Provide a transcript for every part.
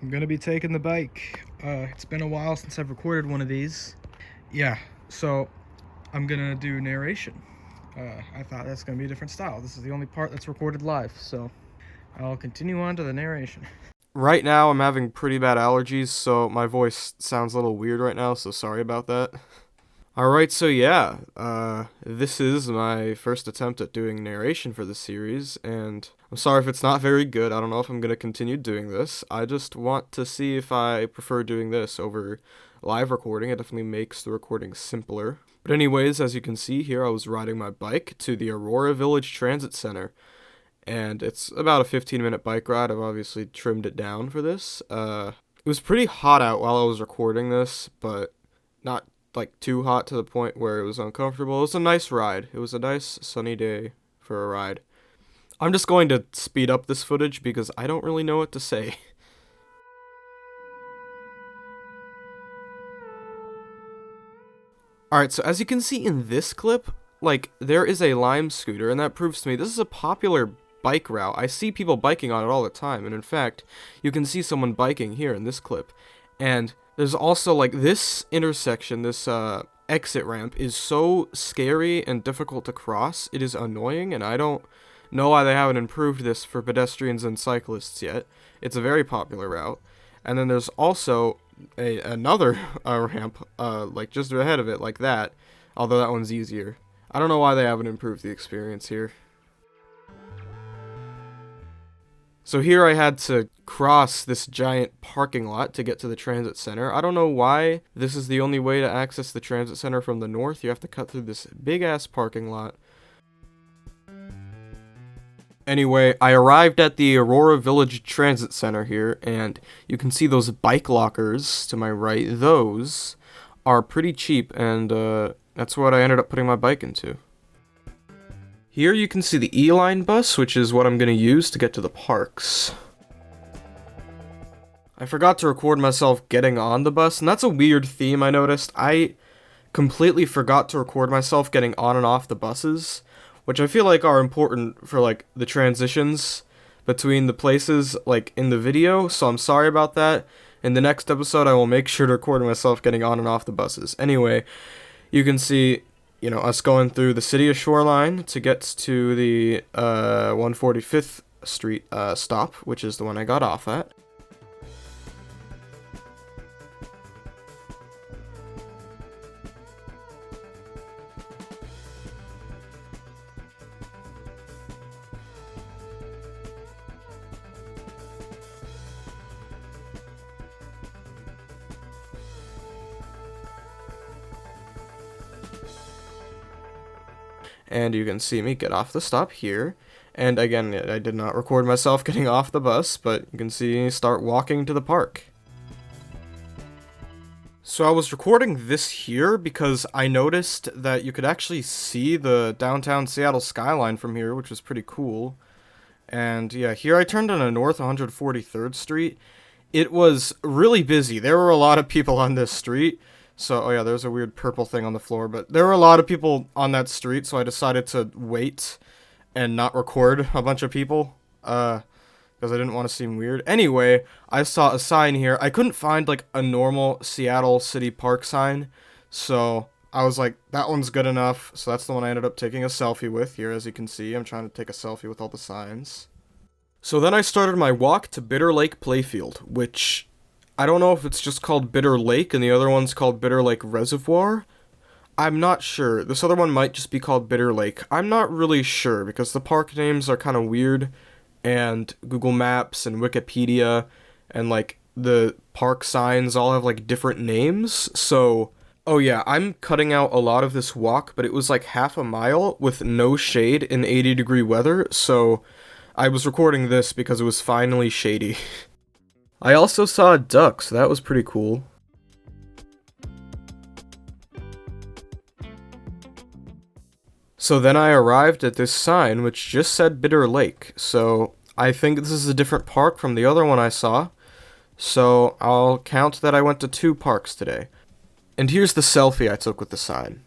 I'm gonna be taking the bike. It's been a while since I've recorded one of these. Yeah, so I'm gonna do narration. I thought that's gonna be a different style. This is the only part that's recorded live, so I'll continue on to the narration. Right now, I'm having pretty bad allergies, so my voice sounds a little weird right now, so sorry about that. Alright, so yeah, this is my first attempt at doing narration for the series, and I'm sorry if it's not very good. I don't know if I'm going to continue doing this. I just want to see if I prefer doing this over live recording. It definitely makes the recording simpler. But anyways, as you can see here, I was riding my bike to the Aurora Village Transit Center, and it's about a 15-minute bike ride. I've obviously trimmed it down for this. It was pretty hot out while I was recording this, but not like too hot to the point where it was uncomfortable. It was a nice ride. It was a nice sunny day for a ride. I'm just going to speed up this footage because I don't really know what to say. Alright, so as you can see in this clip, like, there is a Lime scooter, and that proves to me this is a popular bike route. I see people biking on it all the time, and in fact, you can see someone biking here in this clip. And there's also, like, this intersection, this exit ramp is so scary and difficult to cross. It is annoying, and I don't know why they haven't improved this for pedestrians and cyclists yet. It's a very popular route. And then there's also another ramp, like, just ahead of it, like that, although that one's easier. I don't know why they haven't improved the experience here. So here I had to cross this giant parking lot to get to the transit center. I don't know why this is the only way to access the transit center from the north. You have to cut through this big-ass parking lot. Anyway, I arrived at the Aurora Village Transit Center here, and you can see those bike lockers to my right. Those are pretty cheap, and that's what I ended up putting my bike into. Here you can see the E-Line bus, which is what I'm going to use to get to the parks. I forgot to record myself getting on the bus, and that's a weird theme I noticed. I completely forgot to record myself getting on and off the buses, which I feel like are important for, like, the transitions between the places, like, in the video, so I'm sorry about that. In the next episode, I will make sure to record myself getting on and off the buses. Anyway, you can see, you know, us going through the city of Shoreline to get to the 145th Street stop, which is the one I got off at. And you can see me get off the stop here. And again, I did not record myself getting off the bus, but you can see me start walking to the park. So I was recording this here because I noticed that you could actually see the downtown Seattle skyline from here, which was pretty cool. And yeah, here I turned on North 143rd Street. It was really busy. There were a lot of people on this street. So, oh yeah, there's a weird purple thing on the floor, but there were a lot of people on that street, so I decided to wait and not record a bunch of people, because I didn't want to seem weird. Anyway, I saw a sign here. I couldn't find, like, a normal Seattle City Park sign, so I was like, that one's good enough, so that's the one I ended up taking a selfie with. Here, as you can see, I'm trying to take a selfie with all the signs. So then I started my walk to Bitter Lake Playfield, which I don't know if it's just called Bitter Lake and the other one's called Bitter Lake Reservoir. I'm not sure. This other one might just be called Bitter Lake. I'm not really sure because the park names are kind of weird, and Google Maps and Wikipedia and, like, the park signs all have, like, different names. So, oh yeah, I'm cutting out a lot of this walk, but it was like half a mile with no shade in 80-degree weather, so I was recording this because it was finally shady. I also saw a duck, so that was pretty cool. So then I arrived at this sign, which just said Bitter Lake, so I think this is a different park from the other one I saw, so I'll count that I went to 2 parks today. And here's the selfie I took with the sign.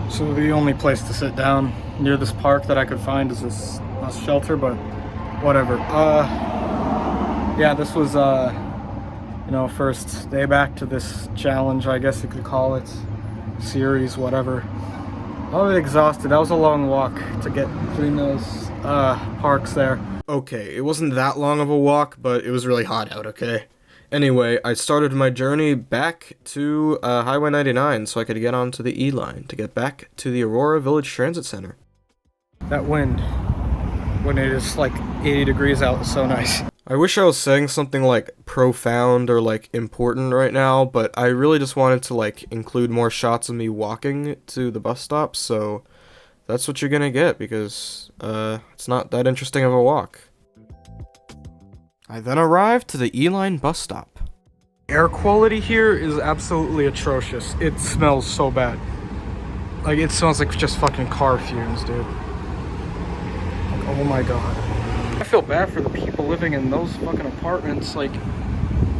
So the only place to sit down near this park that I could find is this shelter, but whatever. Yeah, this was You know, first day back to this challenge, I guess you could call it. Series, whatever. I was exhausted. That was a long walk to get between those parks there. Okay, it wasn't that long of a walk, but it was really hot out, okay? Anyway, I started my journey back to Highway 99 so I could get onto the E line to get back to the Aurora Village Transit Center. That wind, when it is like 80 degrees out, is so nice. I wish I was saying something like profound or like important right now, but I really just wanted to like include more shots of me walking to the bus stop, so that's what you're gonna get because it's not that interesting of a walk. I then arrived to the E-Line bus stop. Air quality here is absolutely atrocious. It smells so bad. Like, it smells like just fucking car fumes, dude. Like, oh my god. I feel bad for the people living in those fucking apartments. Like,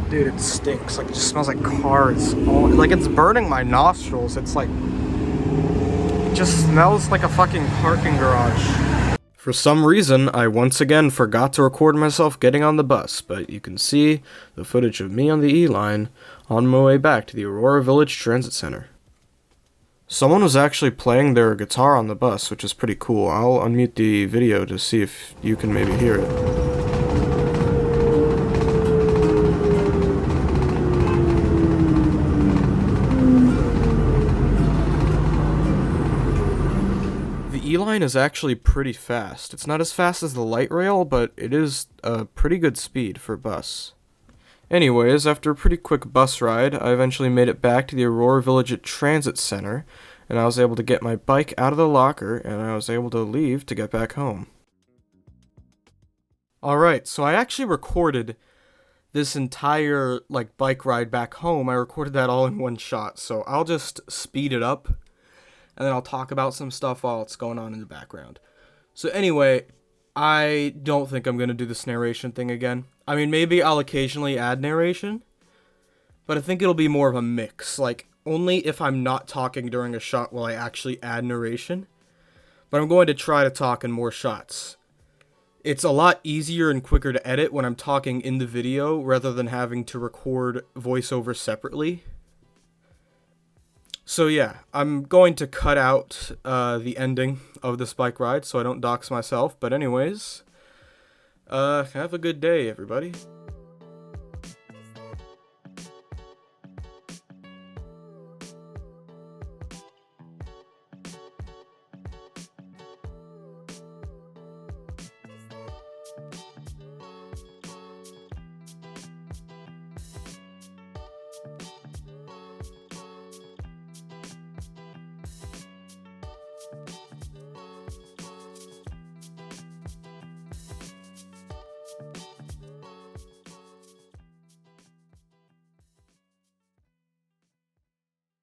dude, it stinks. Like, it just smells like cars. Like, it's burning my nostrils. It's like, it just smells like a fucking parking garage. For some reason, I once again forgot to record myself getting on the bus, but you can see the footage of me on the E-Line on my way back to the Aurora Village Transit Center. Someone was actually playing their guitar on the bus, which is pretty cool. I'll unmute the video to see if you can maybe hear it. The E-Line is actually pretty fast. It's not as fast as the light rail, but it is a pretty good speed for bus. Anyways, after a pretty quick bus ride, I eventually made it back to the Aurora Village Transit Center, and I was able to get my bike out of the locker, and I was able to leave to get back home. Alright, so I actually recorded this entire, bike ride back home. I recorded that all in one shot, so I'll just speed it up, and then I'll talk about some stuff while it's going on in the background. So anyway, I don't think I'm going to do this narration thing again. I mean, maybe I'll occasionally add narration, but I think it'll be more of a mix. Like, only if I'm not talking during a shot will I actually add narration. But I'm going to try to talk in more shots. It's a lot easier and quicker to edit when I'm talking in the video rather than having to record voiceover separately. So yeah, I'm going to cut out the ending of this bike ride so I don't dox myself. But anyways, have a good day, everybody.